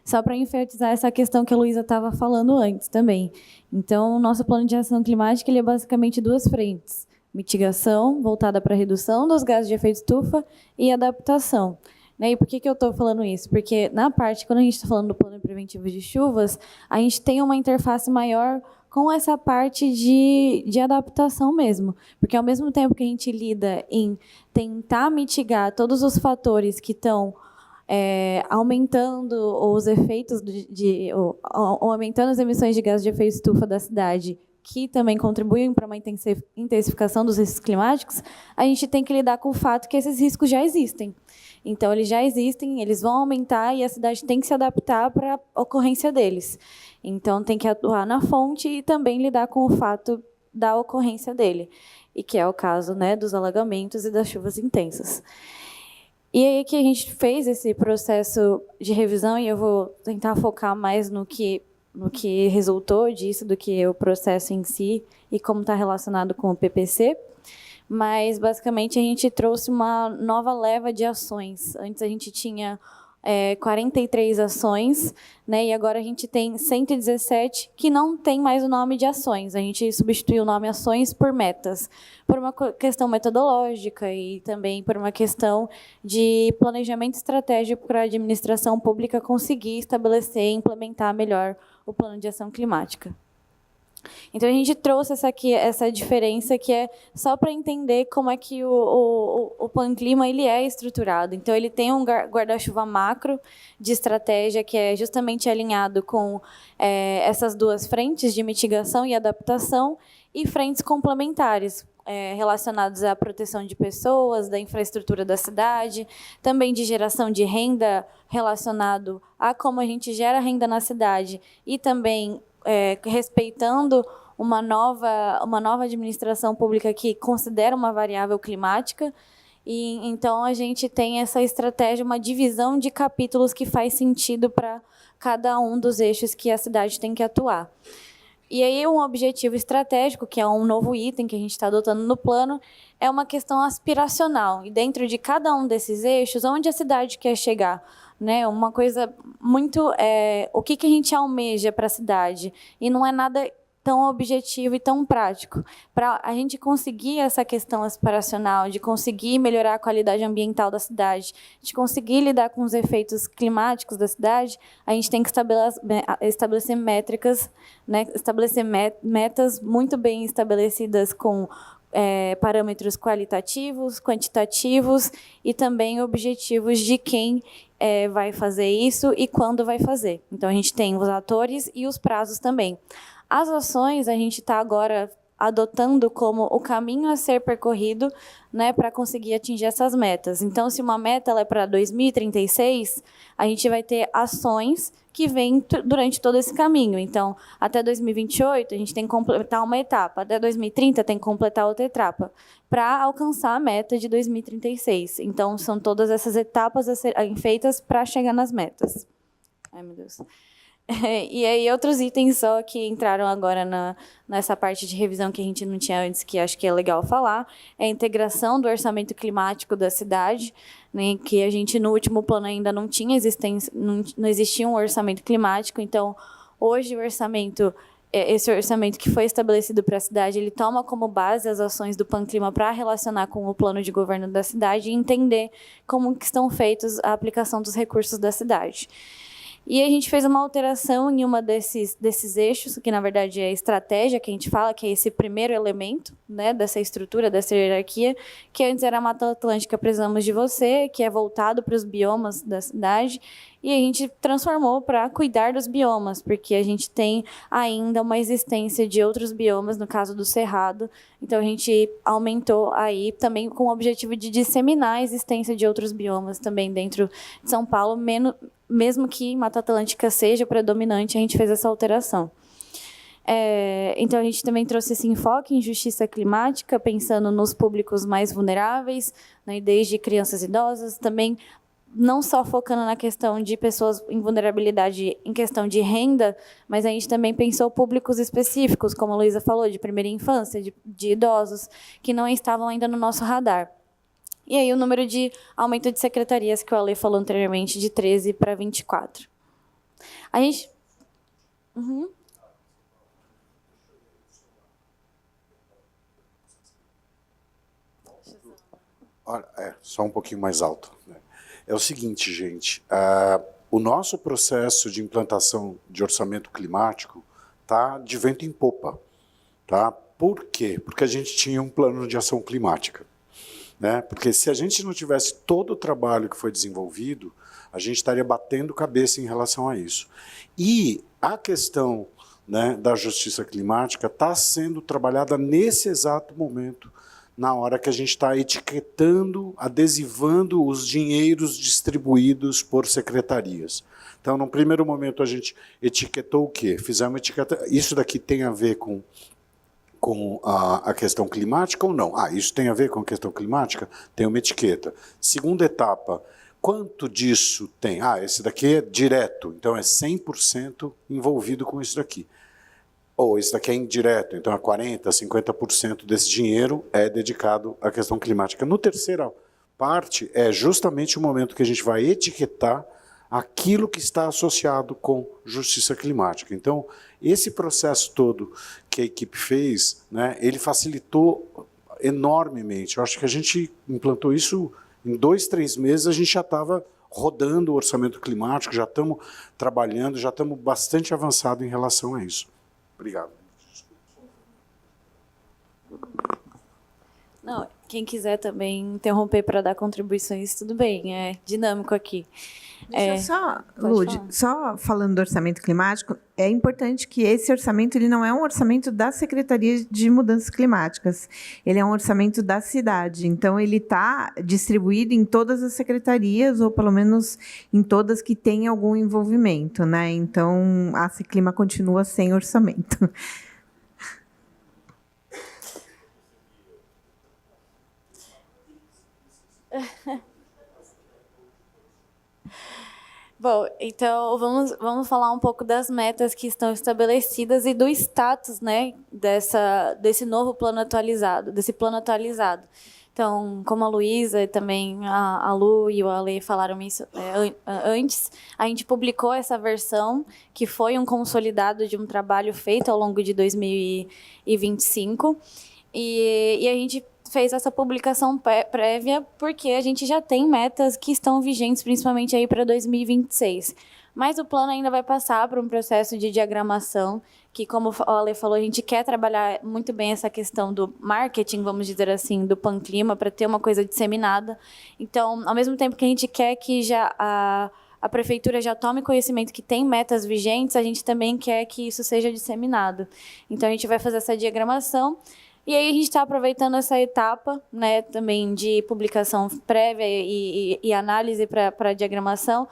só para enfatizar essa questão que a Luísa estava falando antes também. Então, o nosso plano de ação climática ele é basicamente 2 frentes: mitigação, voltada para a redução dos gases de efeito estufa, e adaptação. E por que eu estou falando isso? Porque, na parte, quando a gente está falando do plano preventivo de chuvas, a gente tem uma interface maior com essa parte de adaptação mesmo. Porque, ao mesmo tempo que a gente lida em tentar mitigar todos os fatores que estão aumentando os efeitos, ou aumentando as emissões de gases de efeito estufa da cidade que também contribuem para uma intensificação dos riscos climáticos, a gente tem que lidar com o fato que esses riscos já existem. Então, eles já existem, eles vão aumentar e a cidade tem que se adaptar para a ocorrência deles. Então, tem que atuar na fonte e também lidar com o fato da ocorrência dele, e que é o caso, né, dos alagamentos e das chuvas intensas. E aí que a gente fez esse processo de revisão, e eu vou tentar focar mais no que resultou disso, do que o processo em si e como está relacionado com o PPC. Mas, basicamente, a gente trouxe uma nova leva de ações. Antes a gente tinha 43 ações, né, e agora a gente tem 117 que não tem mais o nome de ações. A gente substituiu o nome ações por metas, por uma questão metodológica e também por uma questão de planejamento estratégico para a administração pública conseguir estabelecer e implementar melhor o plano de ação climática. Então, a gente trouxe essa diferença que é só para entender como é que o Plano Clima ele é estruturado. Então, ele tem um guarda-chuva macro de estratégia que é justamente alinhado com essas duas frentes de mitigação e adaptação e frentes complementares relacionadas à proteção de pessoas, da infraestrutura da cidade, também de geração de renda relacionado a como a gente gera renda na cidade e também respeitando uma nova administração pública que considera uma variável climática. E então a gente tem essa estratégia, uma divisão de capítulos que faz sentido para cada um dos eixos que a cidade tem que atuar. E aí um objetivo estratégico, que é um novo item que a gente está adotando no plano, é uma questão aspiracional. E dentro de cada um desses eixos, onde a cidade quer chegar? Né, uma coisa muito... o que a gente almeja para a cidade? E não é nada tão objetivo e tão prático. Para a gente conseguir essa questão aspiracional, de conseguir melhorar a qualidade ambiental da cidade, de conseguir lidar com os efeitos climáticos da cidade, a gente tem que estabelecer métricas, né, estabelecer metas muito bem estabelecidas com parâmetros qualitativos, quantitativos e também objetivos de quem vai fazer isso e quando vai fazer. Então, a gente tem os atores e os prazos também. As ações, a gente está agora adotando como o caminho a ser percorrido, né, para conseguir atingir essas metas. Então, se uma meta ela é para 2036, a gente vai ter ações que vêm durante todo esse caminho. Então, até 2028, a gente tem que completar uma etapa. Até 2030, tem que completar outra etapa para alcançar a meta de 2036. Então, são todas essas etapas a serem feitas para chegar nas metas. Ai, meu Deus. E aí, outros itens só que entraram agora nessa parte de revisão que a gente não tinha antes, que acho que é legal falar, é a integração do orçamento climático da cidade, né, que a gente, no último plano, ainda não tinha existência, não existia um orçamento climático. Então, hoje, esse orçamento que foi estabelecido para a cidade, ele toma como base as ações do PAN-Clima para relacionar com o plano de governo da cidade e entender como que estão feitos a aplicação dos recursos da cidade. E a gente fez uma alteração em uma desses eixos, que na verdade é a estratégia, que a gente fala, que é esse primeiro elemento, né, dessa estrutura, dessa hierarquia, que antes era a Mata Atlântica Precisamos de Você, que é voltado para os biomas da cidade, e a gente transformou para cuidar dos biomas, porque a gente tem ainda uma existência de outros biomas, no caso do Cerrado, então a gente aumentou aí também com o objetivo de disseminar a existência de outros biomas também dentro de São Paulo, mesmo que Mata Atlântica seja predominante, a gente fez essa alteração. Então, a gente também trouxe esse enfoque em justiça climática, pensando nos públicos mais vulneráveis, né, desde crianças e idosas, também não só focando na questão de pessoas em vulnerabilidade em questão de renda, mas a gente também pensou públicos específicos, como a Luísa falou, de primeira infância, de idosos, que não estavam ainda no nosso radar. E aí o número de aumento de secretarias que o Ale falou anteriormente, de 13 para 24. A gente... Olha, só um pouquinho mais alto, né? É o seguinte, gente, o nosso processo de implantação de orçamento climático está de vento em popa. Tá? Por quê? Porque a gente tinha um plano de ação climática. Né? Porque se a gente não tivesse todo o trabalho que foi desenvolvido, a gente estaria batendo cabeça em relação a isso. E a questão né, da justiça climática está sendo trabalhada nesse exato momento, na hora que a gente está etiquetando, adesivando os dinheiros distribuídos por secretarias. Então, no primeiro momento, a gente etiquetou o quê? Fizemos etiqueta. Isso daqui tem a ver com a questão climática ou não? Isso tem a ver com a questão climática? Tem uma etiqueta. Segunda etapa, quanto disso tem? Esse daqui é direto, então é 100% envolvido com isso daqui. Ou esse daqui é indireto, então é 40%, 50% desse dinheiro é dedicado à questão climática. No terceira parte, é justamente o momento que a gente vai etiquetar aquilo que está associado com justiça climática. Então, esse processo todo que a equipe fez, né, ele facilitou enormemente. Eu acho que a gente implantou isso em 2, 3 meses, a gente já estava rodando o orçamento climático, já estamos trabalhando, já estamos bastante avançados em relação a isso. Obrigado. Não, quem quiser também interromper para dar contribuições, tudo bem, é dinâmico aqui. Deixa Lud, só falando do orçamento climático, é importante que esse orçamento ele não é um orçamento da Secretaria de Mudanças Climáticas, ele é um orçamento da cidade, então ele está distribuído em todas as secretarias, ou pelo menos em todas que têm algum envolvimento, né? Então, a Seclima continua sem orçamento. Bom, então vamos falar um pouco das metas que estão estabelecidas e do status, né, desse novo plano atualizado, desse plano atualizado. Então, como a Luísa e também a Lu e o Ale falaram isso antes, a gente publicou essa versão, que foi um consolidado de um trabalho feito ao longo de 2025, e a gente fez essa publicação prévia porque a gente já tem metas que estão vigentes, principalmente aí para 2026. Mas o plano ainda vai passar por um processo de diagramação, que, como o Ale falou, a gente quer trabalhar muito bem essa questão do marketing, vamos dizer assim, do Panclima, para ter uma coisa disseminada. Então, ao mesmo tempo que a gente quer que já a prefeitura já tome conhecimento que tem metas vigentes, a gente também quer que isso seja disseminado. Então, a gente vai fazer essa diagramação. E aí a gente está aproveitando essa etapa, né, também de publicação prévia e análise para a diagramação,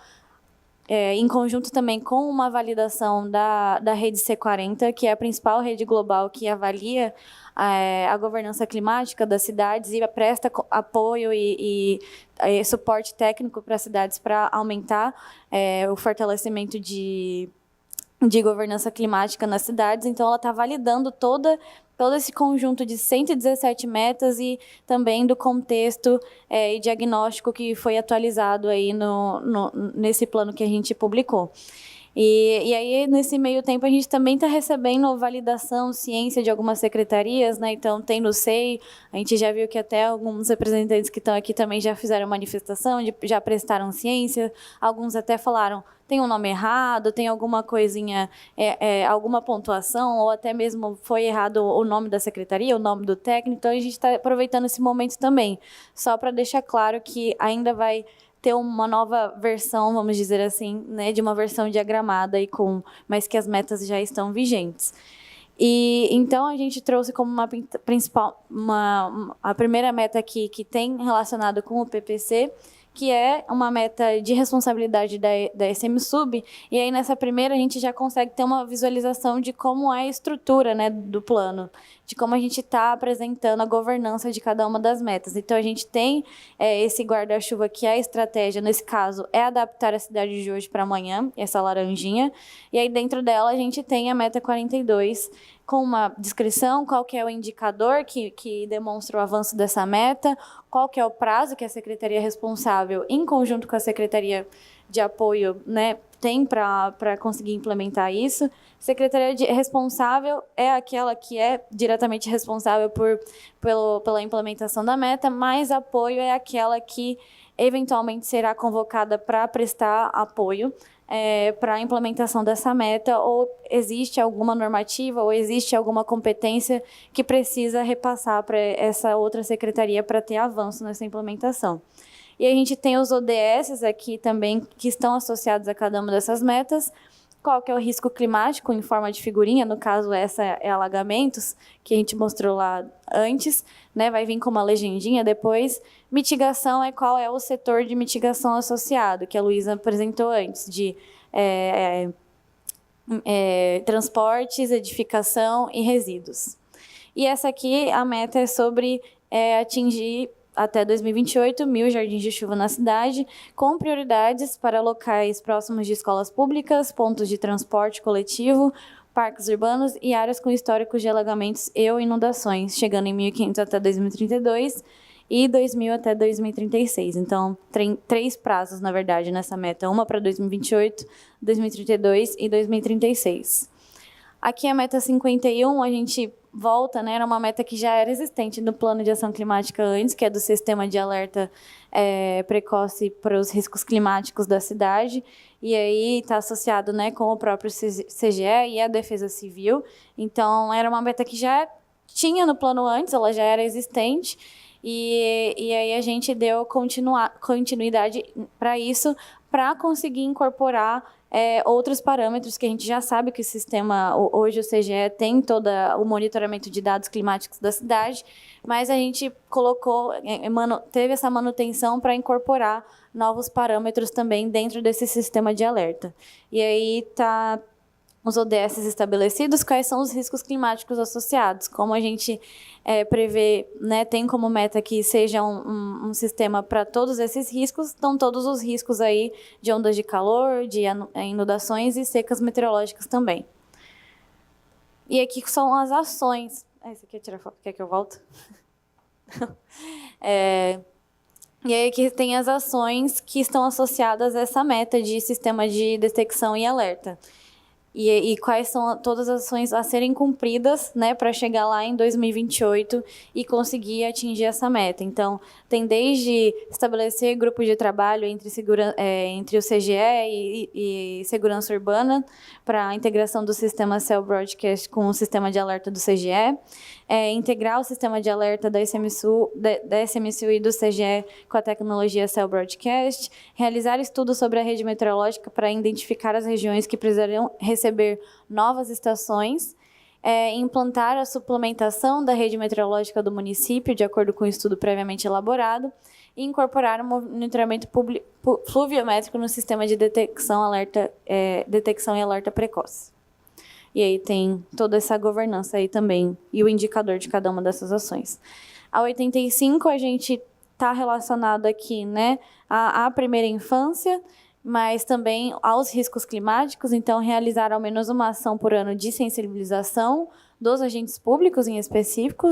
em conjunto também com uma validação da rede C40, que é a principal rede global que avalia a governança climática das cidades e presta apoio e suporte técnico para as cidades para aumentar o fortalecimento de governança climática nas cidades. Então, ela está validando todo esse conjunto de 117 metas e também do contexto e diagnóstico que foi atualizado aí nesse plano que a gente publicou. E aí, nesse meio tempo, a gente também está recebendo validação, ciência de algumas secretarias, né? Então, tem no SEI, a gente já viu que até alguns representantes que estão aqui também já fizeram manifestação, já prestaram ciência, alguns até falaram, tem um nome errado, tem alguma coisinha, alguma pontuação, ou até mesmo foi errado o nome da secretaria, o nome do técnico, então a gente está aproveitando esse momento também, só para deixar claro que ainda vai ter uma nova versão, vamos dizer assim, né, de uma versão diagramada, mas que as metas já estão vigentes. E então a gente trouxe como uma principal, a primeira meta aqui que tem relacionado com o PPC, que é uma meta de responsabilidade da SMSub, e aí nessa primeira a gente já consegue ter uma visualização de como é a estrutura, né, do plano, de como a gente está apresentando a governança de cada uma das metas. Então a gente tem esse guarda-chuva que é a estratégia, nesse caso, é adaptar a cidade de hoje para amanhã, essa laranjinha, e aí dentro dela a gente tem a meta 42, com uma descrição, qual que é o indicador que demonstra o avanço dessa meta, qual que é o prazo que a secretaria responsável, em conjunto com a secretaria de apoio, né, tem para conseguir implementar isso. Secretaria responsável é aquela que é diretamente responsável pela implementação da meta, mas apoio é aquela que eventualmente será convocada para prestar apoio para a implementação dessa meta, ou existe alguma normativa, ou existe alguma competência que precisa repassar para essa outra secretaria para ter avanço nessa implementação. E a gente tem os ODS aqui também, que estão associados a cada uma dessas metas, qual que é o risco climático em forma de figurinha, no caso essa é alagamentos, que a gente mostrou lá antes, né? Vai vir com uma legendinha depois. Mitigação é qual é o setor de mitigação associado, que a Luísa apresentou antes, de transportes, edificação e resíduos. E essa aqui, a meta é sobre atingir até 2028, 1.000 jardins de chuva na cidade, com prioridades para locais próximos de escolas públicas, pontos de transporte coletivo, parques urbanos e áreas com históricos de alagamentos e ou inundações, chegando em 1.500 até 2032 e 2.000 até 2036. Então, 3 prazos, na verdade, nessa meta. Uma para 2028, 2032 e 2036. Aqui a meta 51, a gente volta, né? Era uma meta que já era existente no Plano de Ação Climática antes, que é do Sistema de Alerta Precoce para os Riscos Climáticos da cidade, e aí está associado, né, com o próprio CGE e a Defesa Civil. Então, era uma meta que já tinha no plano antes, ela já era existente, e aí a gente deu continuidade para isso, para conseguir incorporar outros parâmetros que a gente já sabe que o sistema, hoje o CGE tem todo o monitoramento de dados climáticos da cidade, mas a gente colocou, teve essa manutenção para incorporar novos parâmetros também dentro desse sistema de alerta. E aí está os ODS estabelecidos, quais são os riscos climáticos associados, como a gente prevê, né, tem como meta que seja um sistema para todos esses riscos, estão todos os riscos aí de ondas de calor, de inundações e secas meteorológicas também. E aqui são as ações. Esse aqui é tirar foto, quer que eu volte? E aí aqui tem as ações que estão associadas a essa meta de sistema de detecção e alerta. E quais são todas as ações a serem cumpridas, né, para chegar lá em 2028 e conseguir atingir essa meta. Então, tem desde estabelecer grupos de trabalho entre o CGE e segurança urbana para a integração do sistema Cell Broadcast com o sistema de alerta do CGE, integrar o sistema de alerta da SMSU e do CGE com a tecnologia Cell Broadcast, realizar estudos sobre a rede meteorológica para identificar as regiões que precisarão receber novas estações, implantar a suplementação da rede meteorológica do município, de acordo com o estudo previamente elaborado, e incorporar o monitoramento pluviométrico no sistema de detecção e alerta precoce. E aí tem toda essa governança aí também, e o indicador de cada uma dessas ações. A 85, a gente está relacionado aqui, né, à primeira infância, mas também aos riscos climáticos, então realizar ao menos uma ação por ano de sensibilização dos agentes públicos em específico,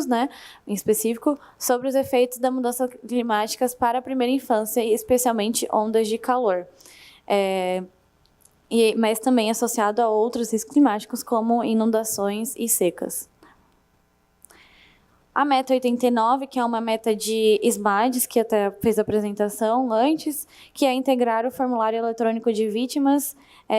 sobre os efeitos da mudança climática para a primeira infância, e especialmente ondas de calor. Mas também associado a outros riscos climáticos, como inundações e secas. A meta 89, que é uma meta de SMADs, que até fez a apresentação antes, que é integrar o formulário eletrônico de vítimas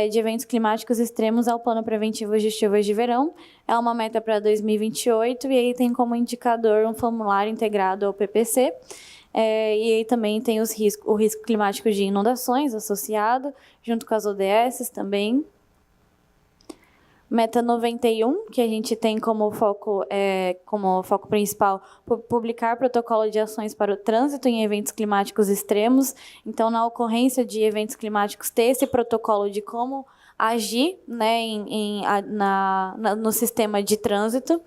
de eventos climáticos extremos ao plano preventivo de chuvas de verão. É uma meta para 2028, e aí tem como indicador um formulário integrado ao PPC. E aí também tem o risco climático de inundações associado, junto com as ODS também. Meta 91, que a gente tem como foco principal publicar protocolo de ações para o trânsito em eventos climáticos extremos. Então, na ocorrência de eventos climáticos, ter esse protocolo de como agir, né, no sistema de trânsito.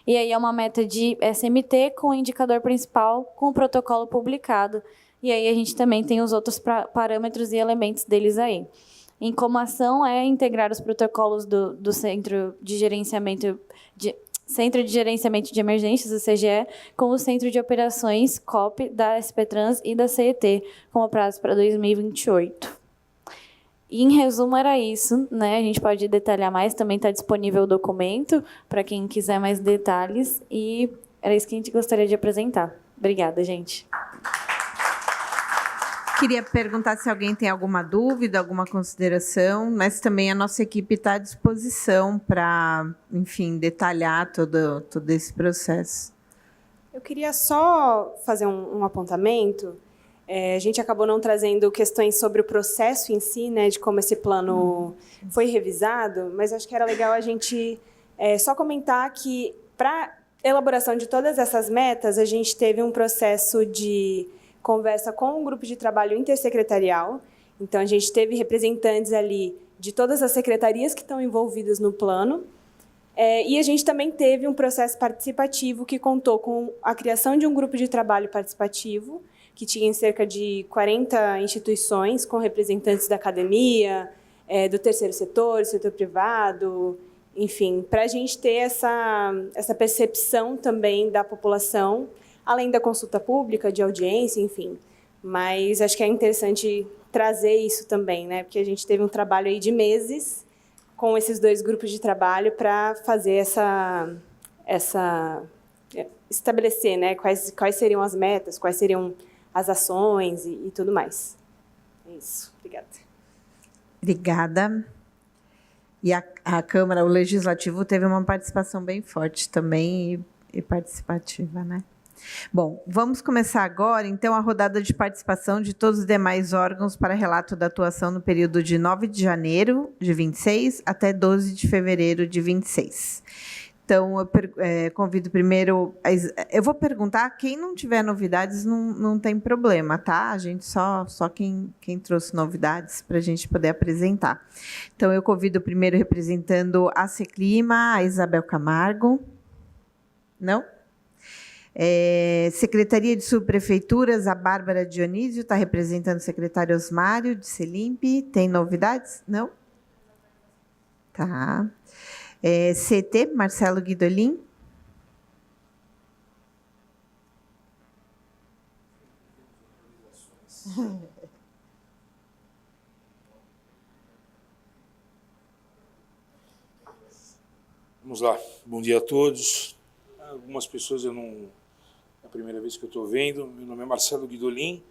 E aí é uma meta de SMT com o indicador principal, com o protocolo publicado. E aí a gente também tem os outros parâmetros e elementos deles aí. Em como ação é integrar os protocolos do Centro de Gerenciamento de Emergências, do CGE, com o Centro de Operações, COP, da SPTrans e da CET, como prazo para 2028. E, em resumo, era isso, né? A gente pode detalhar mais, também está disponível o documento, para quem quiser mais detalhes, e era isso que a gente gostaria de apresentar. Obrigada, gente. Queria perguntar se alguém tem alguma dúvida, alguma consideração, mas também a nossa equipe está à disposição para, enfim, detalhar todo esse processo. Eu queria só fazer um apontamento. A gente acabou não trazendo questões sobre o processo em si, né, de como esse plano foi revisado, mas acho que era legal a gente só comentar que, para elaboração de todas essas metas, a gente teve um processo de conversa com um grupo de trabalho intersecretarial. Então, a gente teve representantes ali de todas as secretarias que estão envolvidas no plano. E a gente também teve um processo participativo que contou com a criação de um grupo de trabalho participativo, que tinha cerca de 40 instituições, com representantes da academia, do terceiro setor privado, enfim, para a gente ter essa percepção também da população, além da consulta pública, de audiência, enfim. Mas acho que é interessante trazer isso também, né? Porque a gente teve um trabalho aí de meses com esses dois grupos de trabalho para fazer estabelecer, né? Quais seriam as metas, quais seriam as ações e tudo mais. É isso. Obrigada. Obrigada. E a Câmara, o Legislativo, teve uma participação bem forte também e participativa, né? Bom, vamos começar agora, então, a rodada de participação de todos os demais órgãos para relato da atuação no período de 9 de janeiro de 26 até 12 de fevereiro de 26. Então, eu convido primeiro... Eu vou perguntar, quem não tiver novidades, não tem problema, tá? A gente só quem trouxe novidades para a gente poder apresentar. Então, eu convido primeiro, representando a Seclima, a Isabel Camargo. Não? Secretaria de Subprefeituras, a Bárbara Dionísio, está representando o secretário Osmário, de Selimp. Tem novidades? Não? Tá. CT, Marcelo Guidolin. Vamos lá. Bom dia a todos. Algumas pessoas eu não... É a primeira vez que eu estou vendo. Meu nome é Marcelo Guidolin.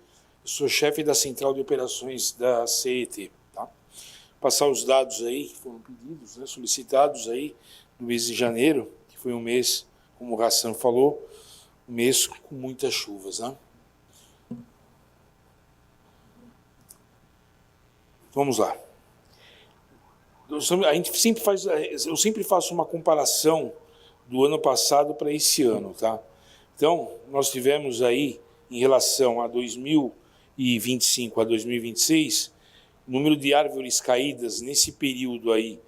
Eu sou chefe da Central de Operações da CET. Tá? Passar os dados aí, que foram pedidos, né, solicitados aí no mês de janeiro, que foi um mês, como o Hassan falou, um mês com muitas chuvas. Né? Vamos lá. Eu sempre faço uma comparação do ano passado para esse ano. Tá? Então, nós tivemos aí, em relação a 2025 a 2026, número de árvores caídas nesse período aí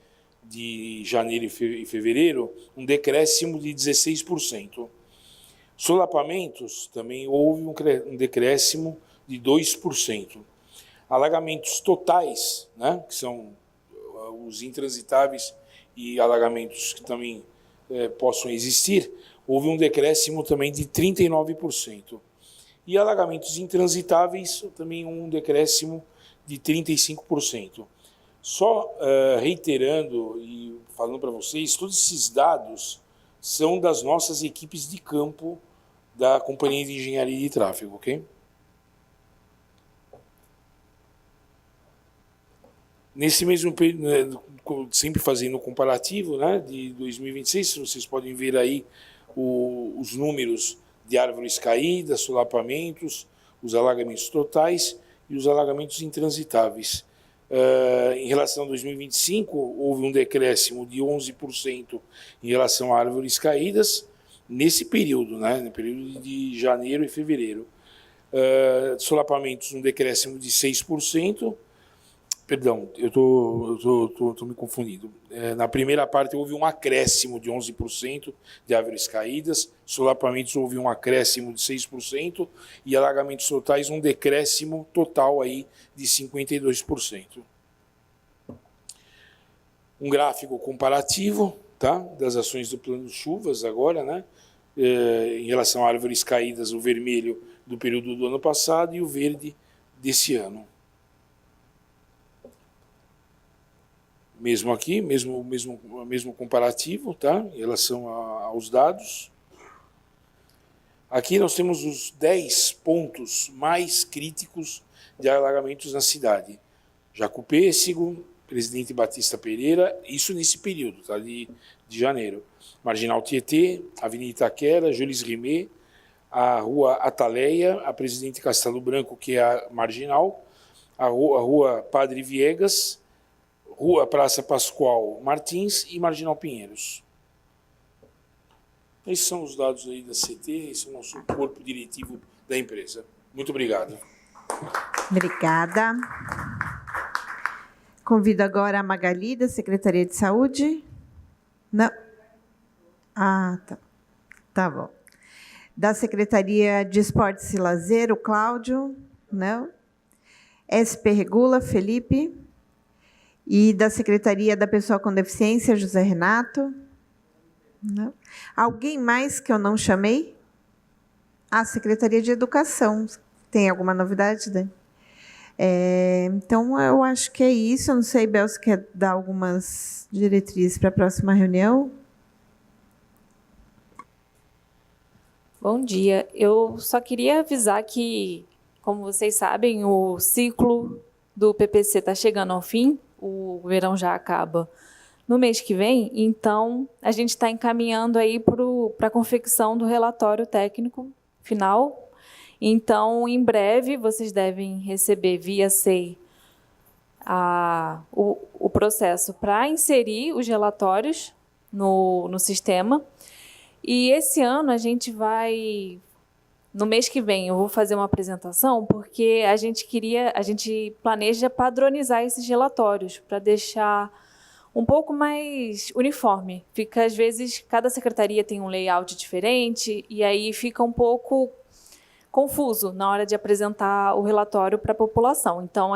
de janeiro e fevereiro, um decréscimo de 16%. Solapamentos, também houve um decréscimo de 2%. Alagamentos totais, né, que são os intransitáveis e alagamentos que também possam existir, houve um decréscimo também de 39%. E alagamentos intransitáveis, também um decréscimo de 35%. Só reiterando e falando para vocês, todos esses dados são das nossas equipes de campo da Companhia de Engenharia de Tráfego, ok? Nesse mesmo período, sempre fazendo o comparativo, né, de 2026, vocês podem ver aí os números de árvores caídas, solapamentos, os alagamentos totais e os alagamentos intransitáveis. Em relação a 2025, houve um decréscimo de 11% em relação a árvores caídas, nesse período, né, no período de janeiro e fevereiro. Solapamentos, um decréscimo de 6%. Perdão, eu tô me confundindo. Na primeira parte, houve um acréscimo de 11% de árvores caídas, solapamentos houve um acréscimo de 6% e alagamentos totais um decréscimo total aí de 52%. Um gráfico comparativo, tá, das ações do plano de chuvas agora, né, em relação a árvores caídas, o vermelho do período do ano passado e o verde desse ano. Mesmo aqui, mesmo comparativo, tá? Em relação aos dados. Aqui nós temos os 10 pontos mais críticos de alagamentos na cidade. Jacupêssego, Presidente Batista Pereira, isso nesse período, tá? de janeiro. Marginal Tietê, Avenida Itaquera, Jules Rimet, a Rua Ataleia, a Presidente Castelo Branco, que é a Marginal, a Rua Padre Viegas, Rua Praça Pascoal Martins e Marginal Pinheiros. Esses são os dados aí da CT, esse é o nosso corpo diretivo da empresa. Muito obrigado. Obrigada. Convido agora a Magali, da Secretaria de Saúde. Não. Ah, tá. Tá bom. Da Secretaria de Esportes e Lazer, o Cláudio. Não. SP Regula, Felipe. E da Secretaria da Pessoa com Deficiência, José Renato. Não. Alguém mais que eu não chamei? A Secretaria de Educação. Tem alguma novidade, Dani? Então, eu acho que é isso. Eu não sei, Bel, se quer dar algumas diretrizes para a próxima reunião. Bom dia. Eu só queria avisar que, como vocês sabem, o ciclo do PPC está chegando ao fim, o verão já acaba no mês que vem, então a gente está encaminhando aí para a confecção do relatório técnico final. Então, em breve, vocês devem receber via SEI o processo para inserir os relatórios no sistema. E esse ano a gente vai, no mês que vem, eu vou fazer uma apresentação, porque a gente planeja padronizar esses relatórios para deixar um pouco mais uniforme. Fica, às vezes, cada secretaria tem um layout diferente, e aí fica um pouco confuso na hora de apresentar o relatório para a população. Então,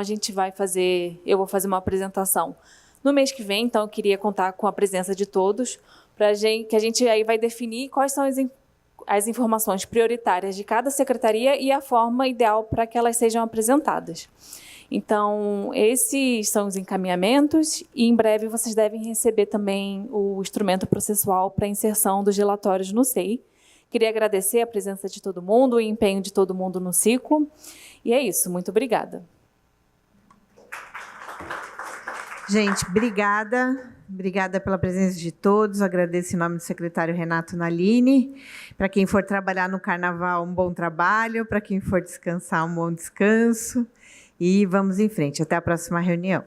eu vou fazer uma apresentação no mês que vem, então eu queria contar com a presença de todos, que a gente aí vai definir quais são as informações prioritárias de cada secretaria e a forma ideal para que elas sejam apresentadas. Então, esses são os encaminhamentos e, em breve, vocês devem receber também o instrumento processual para inserção dos relatórios no SEI. Queria agradecer a presença de todo mundo, o empenho de todo mundo no ciclo. E é isso, muito obrigada. Gente, obrigada. Obrigada pela presença de todos. Agradeço em nome do secretário Renato Nalini. Para quem for trabalhar no Carnaval, um bom trabalho. Para quem for descansar, um bom descanso. E vamos em frente. Até a próxima reunião.